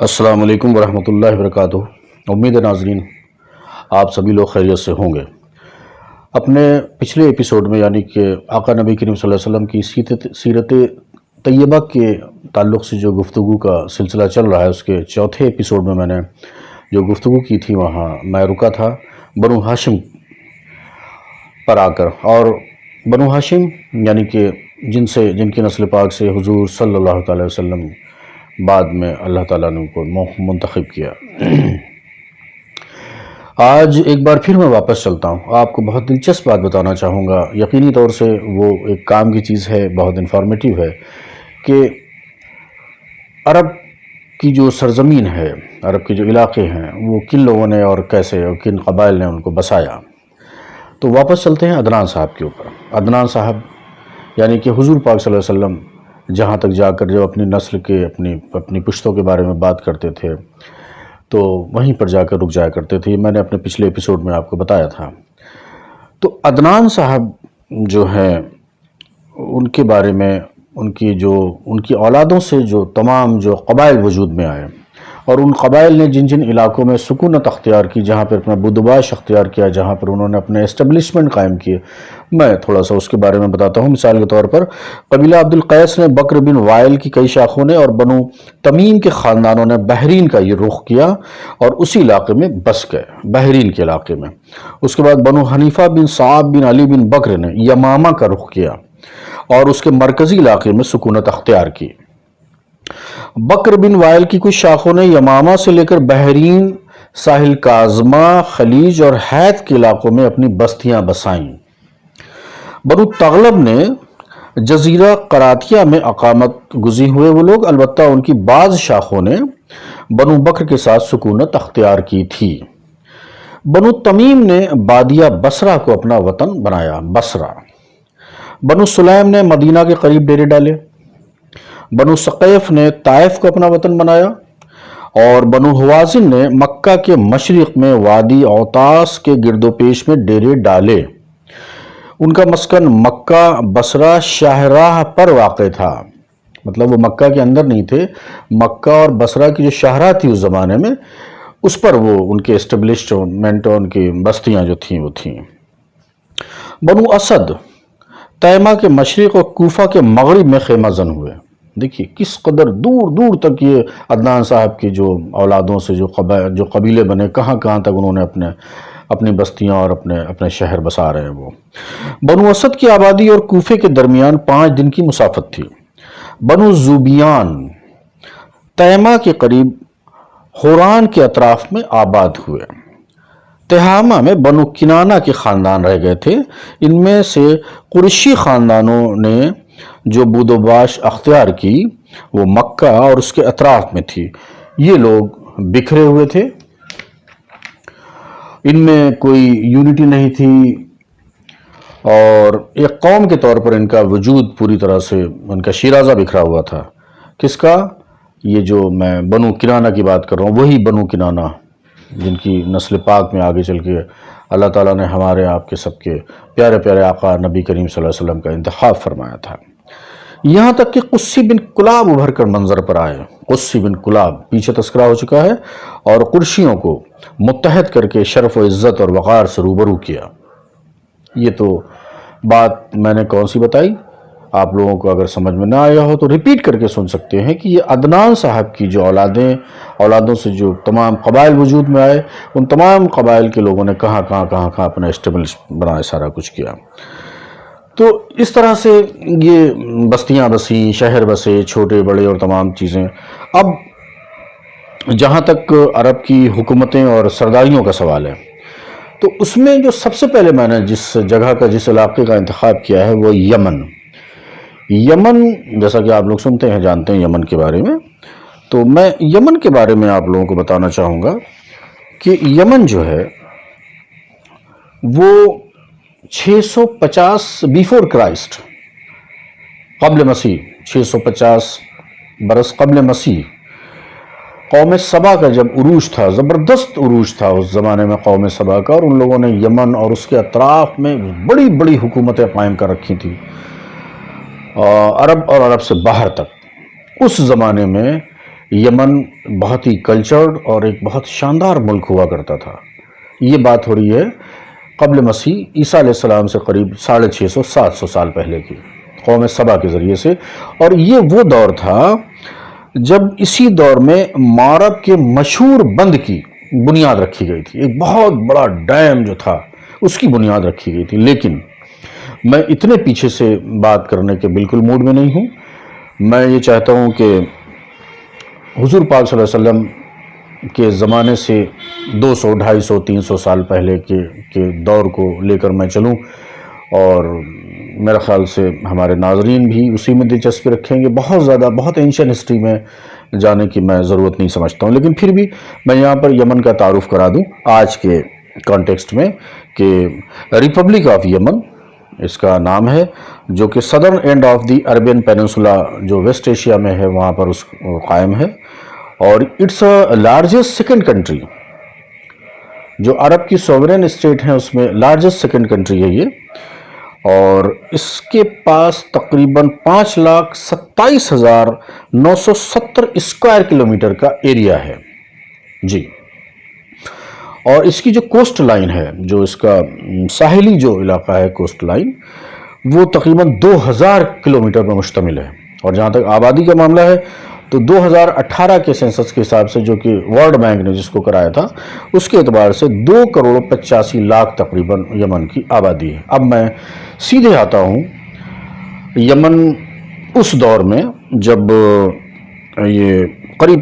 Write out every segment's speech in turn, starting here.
السلام علیکم ورحمۃ اللہ وبرکاتہ۔ امید ہے ناظرین آپ سبھی لوگ خیریت سے ہوں گے۔ اپنے پچھلے ایپیسوڈ میں یعنی کہ آقا نبی کریم صلی اللہ علیہ وسلم کی سیرت طیبہ کے تعلق سے جو گفتگو کا سلسلہ چل رہا ہے، اس کے چوتھے ایپیسوڈ میں نے جو گفتگو کی تھی وہاں میں رکا تھا بنو ہاشم پر آ کر، اور بنو ہاشم یعنی کہ جن کی نسل پاک سے حضور صلی اللہ تعالی وسلم بعد میں اللہ تعالیٰ نے ان کو منتخب کیا۔ آج ایک بار پھر میں واپس چلتا ہوں، آپ کو بہت دلچسپ بات بتانا چاہوں گا۔ یقینی طور سے وہ ایک کام کی چیز ہے، بہت انفارمیٹیو ہے کہ عرب کی جو سرزمین ہے، عرب کے جو علاقے ہیں، وہ کن لوگوں نے اور کیسے اور کن قبائل نے ان کو بسایا۔ تو واپس چلتے ہیں عدنان صاحب کے اوپر۔ عدنان صاحب یعنی کہ حضور پاک صلی اللہ علیہ وسلم جہاں تک جا کر جو اپنی نسل کے اپنی پشتوں کے بارے میں بات کرتے تھے تو وہیں پر جا کر رک جایا کرتے تھے، میں نے اپنے پچھلے ایپیسوڈ میں آپ کو بتایا تھا۔ تو عدنان صاحب جو ہیں ان کے بارے میں ان کی اولادوں سے جو تمام جو قبائل وجود میں آئے اور ان قبائل نے جن علاقوں میں سکونت اختیار کی، جہاں پر اپنا بدوباش اختیار کیا، جہاں پر انہوں نے اپنے اسٹیبلشمنٹ قائم کیے، میں تھوڑا سا اس کے بارے میں بتاتا ہوں۔ مثال کے طور پر قبیلہ عبد القیس نے بکر بن وائل کی کئی شاخوں نے اور بنو تمیم کے خاندانوں نے بحرین کا یہ رخ کیا اور اسی علاقے میں بس گئے، بحرین کے علاقے میں۔ اس کے بعد بنو حنیفہ بن صعب بن علی بن بکر نے یمامہ کا رخ کیا اور اس کے مرکزی علاقے میں سکونت اختیار کی۔ بکر بن وائل کی کچھ شاخوں نے یمامہ سے لے کر بحرین، ساحل کاظمہ، خلیج اور حیت کے علاقوں میں اپنی بستیاں بسائیں۔ بنو تغلب نے جزیرہ قراتیہ میں اقامت گزین ہوئے وہ لوگ، البتہ ان کی بعض شاخوں نے بنو بکر کے ساتھ سکونت اختیار کی تھی۔ بنو تمیم نے بادیہ بصرہ کو اپنا وطن بنایا، بصرہ۔ بنو سلیم نے مدینہ کے قریب ڈیرے ڈالے۔ بنو ثقیف نے طائف کو اپنا وطن بنایا، اور بنو ہوازن نے مکہ کے مشرق میں وادی اوتاس کے گرد و پیش میں ڈیرے ڈالے۔ ان کا مسکن مکہ بصرہ شاہراہ پر واقع تھا، مطلب وہ مکہ کے اندر نہیں تھے، مکہ اور بصرہ کی جو شاہراہ تھی اس زمانے میں، اس پر وہ ان کے اسٹیبلشمنٹ، ان کی بستیاں جو تھیں وہ تھیں۔ بنو اسد تیمہ کے مشرق اور کوفہ کے مغرب میں خیمہ زن ہوئے۔ دیکھیے کس قدر دور دور تک یہ عدنان صاحب کی جو اولادوں سے جو قبیلے بنے، کہاں تک انہوں نے اپنی بستیاں اور اپنے شہر بسا رہے ہیں وہ۔ بنو اسد کی آبادی اور کوفے کے درمیان 5 دن کی مسافت تھی۔ بنو زوبیان تیمہ کے قریب حوران کے اطراف میں آباد ہوئے۔ تہامہ میں بنو کنانہ کے خاندان رہ گئے تھے۔ ان میں سے قریشی خاندانوں نے جو بودوباش اختیار کی وہ مکہ اور اس کے اطراف میں تھی۔ یہ لوگ بکھرے ہوئے تھے، ان میں کوئی یونٹی نہیں تھی، اور ایک قوم کے طور پر ان کا وجود پوری طرح سے ان کا شیرازہ بکھرا ہوا تھا۔ کس کا؟ یہ جو میں بنو کنانہ کی بات کر رہا ہوں، وہی بنو کنانہ جن کی نسل پاک میں آگے چل کے اللہ تعالیٰ نے ہمارے آپ کے سب کے پیارے پیارے آقا نبی کریم صلی اللہ علیہ وسلم کا انتخاب فرمایا تھا۔ یہاں تک کہ قصی بن کلاب ابھر کر منظر پر آئے۔ قصی بن کلاب پیچھے تذکرہ ہو چکا ہے، اور قرشیوں کو متحد کر کے شرف و عزت اور وقار سے روبرو کیا۔ یہ تو بات میں نے کون سی بتائی، آپ لوگوں کو اگر سمجھ میں نہ آیا ہو تو ریپیٹ کر کے سن سکتے ہیں کہ یہ عدنان صاحب کی جو اولادوں سے جو تمام قبائل وجود میں آئے، ان تمام قبائل کے لوگوں نے کہاں اپنا اسٹیبلش بنایا، سارا کچھ کیا۔ تو اس طرح سے یہ بستیاں بسیں، شہر بسے، چھوٹے بڑے اور تمام چیزیں۔ اب جہاں تک عرب کی حکومتیں اور سرداریوں کا سوال ہے، تو اس میں جو سب سے پہلے میں نے جس جگہ کا، جس علاقے کا انتخاب کیا ہے وہ یمن۔ جیسا کہ آپ لوگ سنتے ہیں، جانتے ہیں یمن کے بارے میں، تو میں یمن کے بارے میں آپ لوگوں کو بتانا چاہوں گا کہ یمن جو ہے وہ 650 بیفور کرائسٹ، قبل مسیح، 650 برس قبل مسیح، قوم سبا کا جب عروج تھا، زبردست عروج تھا اس زمانے میں قوم سبا کا، اور ان لوگوں نے یمن اور اس کے اطراف میں بڑی بڑی حکومتیں قائم کر رکھی تھیں، عرب اور عرب سے باہر تک۔ اس زمانے میں یمن بہت ہی کلچرڈ اور ایک بہت شاندار ملک ہوا کرتا تھا. یہ بات ہو رہی ہے قبل مسیح عیسیٰ علیہ السلام سے قریب 650-700 سال پہلے کی، قوم سبا کے ذریعے سے. اور یہ وہ دور تھا جب اسی دور میں مارب کے مشہور بند کی بنیاد رکھی گئی تھی. ایک بہت بڑا ڈیم جو تھا اس کی بنیاد رکھی گئی تھی. لیکن میں اتنے پیچھے سے بات کرنے کے بالکل موڈ میں نہیں ہوں. میں یہ چاہتا ہوں کہ حضور پاک صلی اللہ علیہ وسلم کے زمانے سے 200, 250, 300 سال پہلے کے دور کو لے کر میں چلوں، اور میرا خیال سے ہمارے ناظرین بھی اسی میں دلچسپی رکھیں گے. بہت زیادہ بہت اینشین ہسٹری میں جانے کی میں ضرورت نہیں سمجھتا ہوں، لیکن پھر بھی میں یہاں پر یمن کا تعارف کرا دوں آج کے کانٹیکسٹ میں کہ ریپبلک آف یمن اس کا نام ہے، جو کہ southern end of the Arabian peninsula جو ویسٹ ایشیا میں ہے وہاں پر اس قائم ہے. اور اٹس لارجسٹ سیکنڈ کنٹری، جو عرب کی سوورین اسٹیٹ ہیں اس میں لارجسٹ سیکنڈ کنٹری ہے یہ. اور اس کے پاس تقریباً 5,27,970 اسکوائر کلومیٹر کا ایریا ہے جی. اور اس کی جو کوسٹ لائن ہے، جو اس کا ساحلی جو علاقہ ہے کوسٹ لائن، وہ تقریباً 2,000 کلومیٹر پر مشتمل ہے. اور جہاں تک آبادی کا معاملہ ہے تو 2018 کے سینسس کے حساب سے، جو کہ ورلڈ بینک نے جس کو کرایا تھا، اس کے اعتبار سے 2,85,00,000 تقریباً یمن کی آبادی ہے. اب میں سیدھے آتا ہوں یمن اس دور میں جب یہ قریب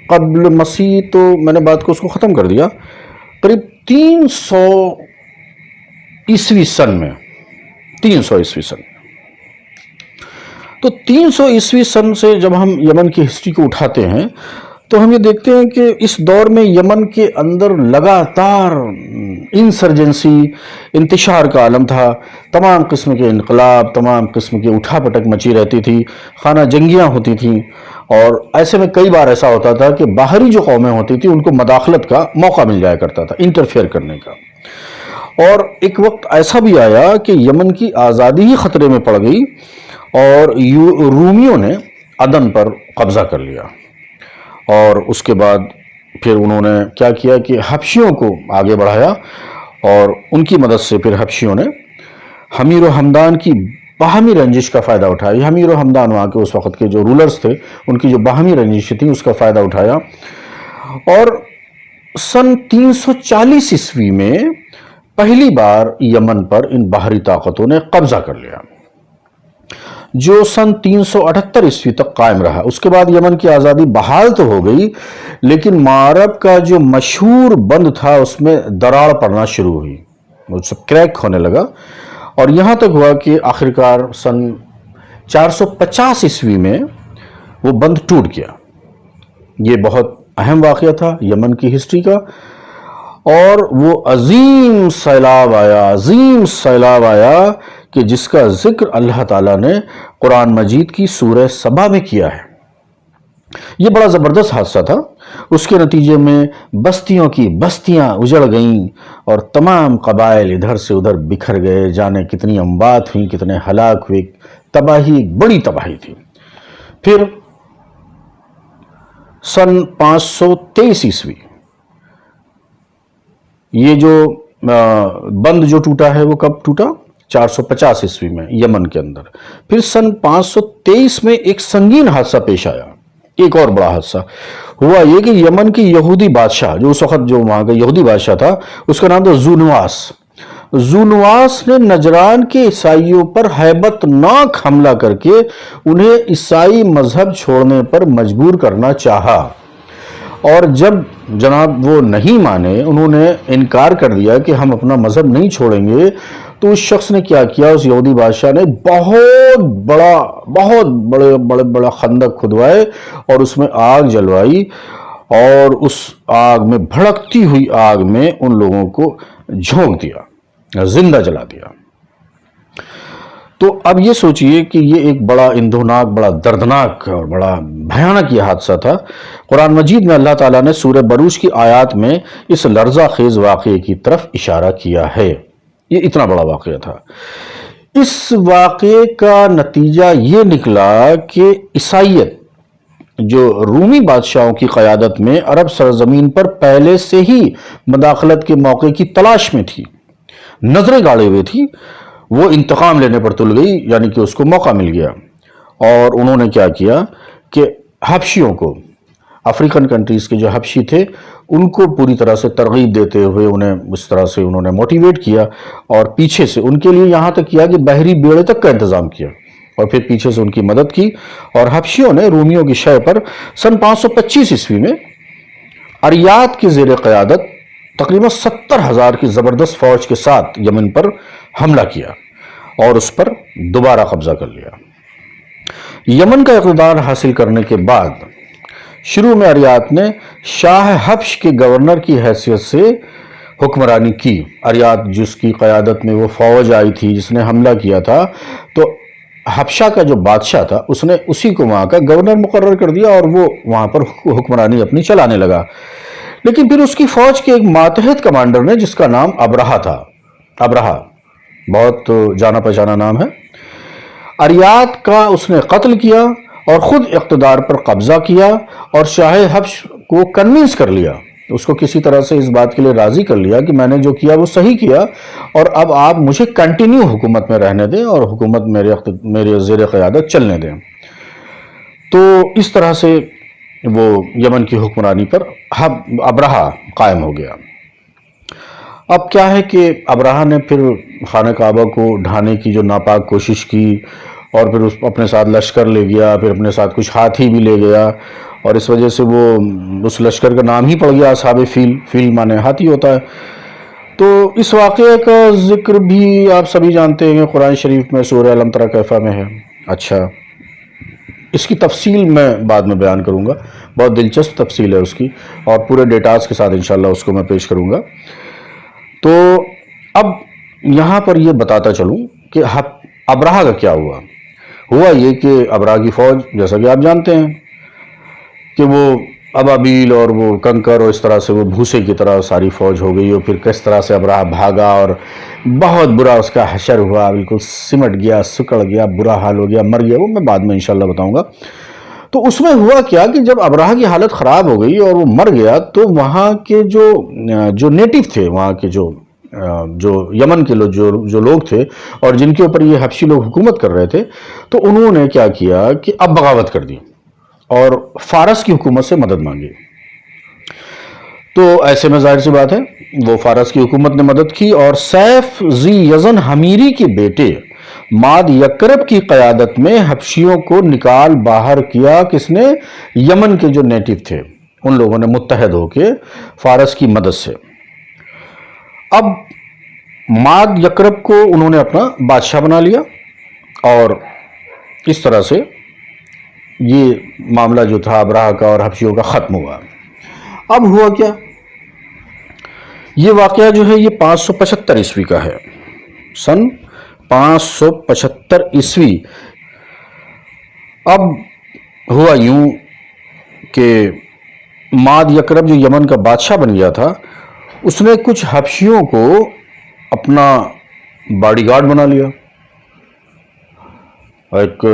قبل مسیح، تو میں نے بات کو اس کو ختم کر دیا، قریب 300 عیسوی سن میں، 300 عیسوی سن. تو 300 عیسوی سن سے جب ہم یمن کی ہسٹری کو اٹھاتے ہیں تو ہم یہ دیکھتے ہیں کہ اس دور میں یمن کے اندر لگاتار انسرجنسی، انتشار کا عالم تھا. تمام قسم کے انقلاب، تمام قسم کی اٹھا پٹک مچی رہتی تھی، خانہ جنگیاں ہوتی تھیں. اور ایسے میں کئی بار ایسا ہوتا تھا کہ باہری جو قومیں ہوتی تھیں ان کو مداخلت کا موقع مل جایا کرتا تھا، انٹرفیئر کرنے کا. اور ایک وقت ایسا بھی آیا کہ یمن کی آزادی ہی خطرے میں پڑ گئی اور رومیوں نے عدن پر قبضہ کر لیا. اور اس کے بعد پھر انہوں نے کیا کیا کہ حبشیوں کو آگے بڑھایا، اور ان کی مدد سے پھر حبشیوں نے حمیر و حمدان کی باہمی رنجش کا فائدہ اٹھایا. حمیر و حمدان وہاں کے اس وقت کے جو رولرز تھے، ان کی جو باہمی رنجش تھی اس کا فائدہ اٹھایا. اور سن 340 عیسوی میں پہلی بار یمن پر ان باہری طاقتوں نے قبضہ کر لیا، جو سن 378 عیسوی تک قائم رہا. اس کے بعد یمن کی آزادی بحال تو ہو گئی، لیکن مارب کا جو مشہور بند تھا اس میں دراڑ پڑنا شروع ہوئی، وہ سب کریک ہونے لگا. اور یہاں تک ہوا کہ آخرکار سن 450 عیسوی میں وہ بند ٹوٹ گیا. یہ بہت اہم واقعہ تھا یمن کی ہسٹری کا. اور وہ عظیم سیلاب آیا کہ جس کا ذکر اللہ تعالیٰ نے قرآن مجید کی سورہ سبا میں کیا ہے. یہ بڑا زبردست حادثہ تھا. اس کے نتیجے میں بستیوں کی بستیاں اجڑ گئیں اور تمام قبائل ادھر سے ادھر بکھر گئے. جانے کتنی اموات ہوئیں، کتنے ہلاک ہوئے، تباہی، بڑی تباہی تھی. پھر سن 523 عیسوی یہ جو بند جو ٹوٹا ہے وہ کب ٹوٹا؟ 450 عیسوی میں یمن کے اندر. پھر سن 523 میں ایک سنگین حادثہ پیش آیا. ایک اور بڑا حادثہ ہوا یہ کہ یمن کی یہودی بادشاہ، جو اس وقت جو وہاں کا یہودی بادشاہ تھا، اس کا نام تھا زونواس نے نجران کے عیسائیوں پر ہیبت ناک حملہ کر کے انہیں عیسائی مذہب چھوڑنے پر مجبور کرنا چاہا. اور جب جناب وہ نہیں مانے، انہوں نے انکار کر دیا کہ ہم اپنا مذہب نہیں چھوڑیں گے، تو اس شخص نے کیا کیا، اس یہودی بادشاہ نے بہت بڑا خندق کھدوائے اور اس میں آگ جلوائی، اور اس آگ میں، بھڑکتی ہوئی آگ میں ان لوگوں کو جھونک دیا، زندہ جلا دیا. تو اب یہ سوچئے کہ یہ ایک بڑا اندھوناک، بڑا دردناک اور بڑا بھیانک یہ حادثہ تھا. قرآن مجید میں اللہ تعالیٰ نے سورہ بروج کی آیات میں اس لرزہ خیز واقعے کی طرف اشارہ کیا ہے. یہ اتنا بڑا واقعہ تھا. اس واقعے کا نتیجہ یہ نکلا کہ عیسائیت جو رومی بادشاہوں کی قیادت میں عرب سرزمین پر پہلے سے ہی مداخلت کے موقع کی تلاش میں تھی، نظریں گاڑے ہوئے تھی، وہ انتقام لینے پر تل گئی، یعنی کہ اس کو موقع مل گیا۔ اور انہوں نے کیا کیا کہ حبشیوں کو، افریقن کنٹریز کے جو حبشی تھے ان کو پوری طرح سے ترغیب دیتے ہوئے انہیں اس طرح سے انہوں نے موٹیویٹ کیا، اور پیچھے سے ان کے لیے یہاں تک کیا کہ بحری بیڑے تک کا انتظام کیا، اور پھر پیچھے سے ان کی مدد کی۔ اور حبشیوں نے رومیوں کی شے پر سن 525 عیسوی میں اریات کی زیر قیادت تقریباً 70,000 کی زبردست فوج کے ساتھ یمن پر حملہ کیا اور اس پر دوبارہ قبضہ کر لیا۔ یمن کا اقتدار حاصل کرنے کے بعد شروع میں اریات نے شاہ حبش کے گورنر کی حیثیت سے حکمرانی کی۔ اریات جس کی قیادت میں وہ فوج آئی تھی جس نے حملہ کیا تھا، تو حبشہ کا جو بادشاہ تھا اس نے اسی کو وہاں کا گورنر مقرر کر دیا اور وہ وہاں پر حکمرانی اپنی چلانے لگا۔ لیکن پھر اس کی فوج کے ایک ماتحت کمانڈر نے جس کا نام ابرہہ تھا، ابرہہ بہت جانا پہچانا نام ہے، اریات کا اس نے قتل کیا اور خود اقتدار پر قبضہ کیا اور شاہ حبش کو کنونس کر لیا، اس کو کسی طرح سے اس بات کے لیے راضی کر لیا کہ میں نے جو کیا وہ صحیح کیا، اور اب آپ مجھے کنٹینیو حکومت میں رہنے دیں اور حکومت میرے زیر قیادت چلنے دیں۔ تو اس طرح سے وہ یمن کی حکمرانی پر ابرہہ قائم ہو گیا۔ اب کیا ہے کہ ابرہہ نے پھر خانہ کعبہ کو ڈھانے کی جو ناپاک کوشش کی، اور پھر اپنے ساتھ لشکر لے گیا، پھر اپنے ساتھ کچھ ہاتھی بھی لے گیا، اور اس وجہ سے وہ اس لشکر کا نام ہی پڑ گیا اصحاب فیل، فیل مانے ہاتھی ہوتا ہے۔ تو اس واقعے کا ذکر بھی آپ سبھی جانتے ہیں، قرآن شریف میں سورہ الم تری کیف میں ہے۔ اچھا، اس کی تفصیل میں بعد میں بیان کروں گا، بہت دلچسپ تفصیل ہے اس کی، اور پورے ڈیٹاز کے ساتھ انشاءاللہ اس کو میں پیش کروں گا۔ تو اب یہاں پر یہ بتاتا چلوں کہ ابرہہ کا کیا ہوا یہ کہ ابرہہ کی فوج جیسا کہ آپ جانتے ہیں کہ وہ ابابیل اور وہ کنکر اور اس طرح سے وہ بھوسے کی طرح ساری فوج ہو گئی، اور پھر کس طرح سے ابرہہ بھاگا اور بہت برا اس کا حشر ہوا، بالکل سمٹ گیا، سکڑ گیا، برا حال ہو گیا، مر گیا، وہ میں بعد میں انشاءاللہ بتاؤں گا۔ تو اس میں ہوا کیا کہ جب ابرہہ کی حالت خراب ہو گئی اور وہ مر گیا، تو وہاں کے جو نیٹو تھے، وہاں کے جو یمن کے جو لوگ تھے اور جن کے اوپر یہ حبشی لوگ حکومت کر رہے تھے، تو انہوں نے کیا کیا کہ اب بغاوت کر دی اور فارس کی حکومت سے مدد مانگی۔ تو ایسے میں ظاہر سی بات ہے وہ فارس کی حکومت نے مدد کی، اور سیف ذی یزن حمیری کے بیٹے ماد یکرب کی قیادت میں حبشیوں کو نکال باہر کیا۔ کس نے؟ یمن کے جو نیٹو تھے ان لوگوں نے متحد ہو کے فارس کی مدد سے۔ اب ماد یکرب کو انہوں نے اپنا بادشاہ بنا لیا، اور اس طرح سے یہ معاملہ جو تھا ابرہہ کا اور حبشیوں کا ختم ہوا۔ اب ہوا کیا؟ یہ واقعہ جو ہے یہ 575 عیسوی کا ہے، سن 575 عیسوی۔ اب ہوا یوں کہ ماد یکرب جو یمن کا بادشاہ بن گیا تھا، اس نے کچھ حبشیوں کو اپنا باڈی گارڈ بنا لیا، ایک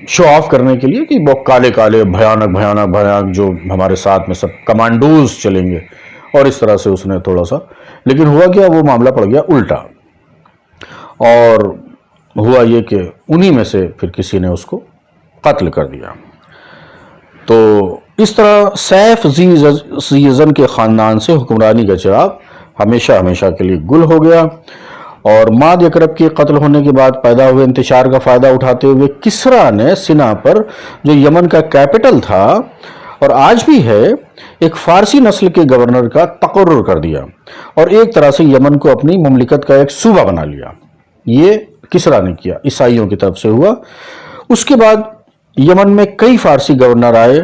شو آف کرنے کے لیے کہ وہ کالے کالے بھیانک جو ہمارے ساتھ میں سب کمانڈوز چلیں گے، اور اس طرح سے اس نے تھوڑا سا، لیکن ہوا کیا وہ معاملہ پڑ گیا الٹا، اور ہوا یہ کہ انہی میں سے پھر کسی نے اس کو قتل کر دیا۔ تو اس طرح سیف ذی یزن کے خاندان سے حکمرانی کا چراغ ہمیشہ کے لیے گل ہو گیا، اور ماد یکرب کے قتل ہونے کے بعد پیدا ہوئے انتشار کا فائدہ اٹھاتے ہوئے کسریٰ نے سنا پر جو یمن کا کیپٹل تھا اور آج بھی ہے، ایک فارسی نسل کے گورنر کا تقرر کر دیا، اور ایک طرح سے یمن کو اپنی مملکت کا ایک صوبہ بنا لیا۔ یہ کسریٰ نے کیا، عیسائیوں کی طرف سے ہوا۔ اس کے بعد یمن میں کئی فارسی گورنر آئے،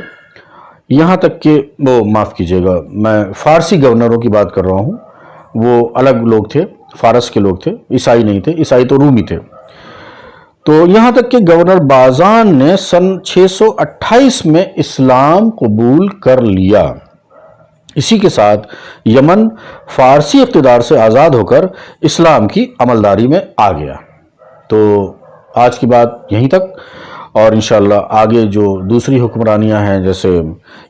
یہاں تک کہ وہ معاف کیجیے گا میں فارسی گورنروں کی بات کر رہا ہوں، وہ الگ لوگ تھے، فارس کے لوگ تھے، عیسائی نہیں تھے، عیسائی تو رومی تھے۔ تو یہاں تک کہ گورنر بازان نے سن 628 میں اسلام قبول کر لیا۔ اسی کے ساتھ یمن فارسی اقتدار سے آزاد ہو کر اسلام کی عملداری میں آ گیا۔ تو آج کی بات یہیں تک، اور انشاءاللہ آگے جو دوسری حکمرانیاں ہیں جیسے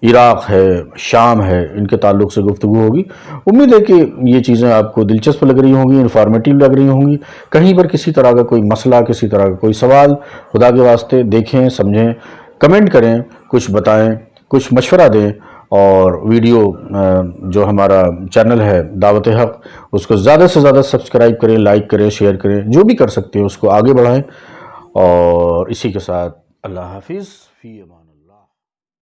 عراق ہے، شام ہے، ان کے تعلق سے گفتگو ہوگی۔ امید ہے کہ یہ چیزیں آپ کو دلچسپ لگ رہی ہوں گی، انفارمیٹیو لگ رہی ہوں گی۔ کہیں پر کسی طرح کا کوئی مسئلہ، کسی طرح کا کوئی سوال، خدا کے واسطے دیکھیں، سمجھیں، کمنٹ کریں، کچھ بتائیں، کچھ مشورہ دیں، اور ویڈیو جو ہمارا چینل ہے دعوت حق، اس کو زیادہ سے زیادہ سبسکرائب کریں، لائک کریں، شیئر کریں، جو بھی کر سکتے ہیں اس کو آگے بڑھائیں۔ اور اسی کے ساتھ اللہ حافظ، فی امان۔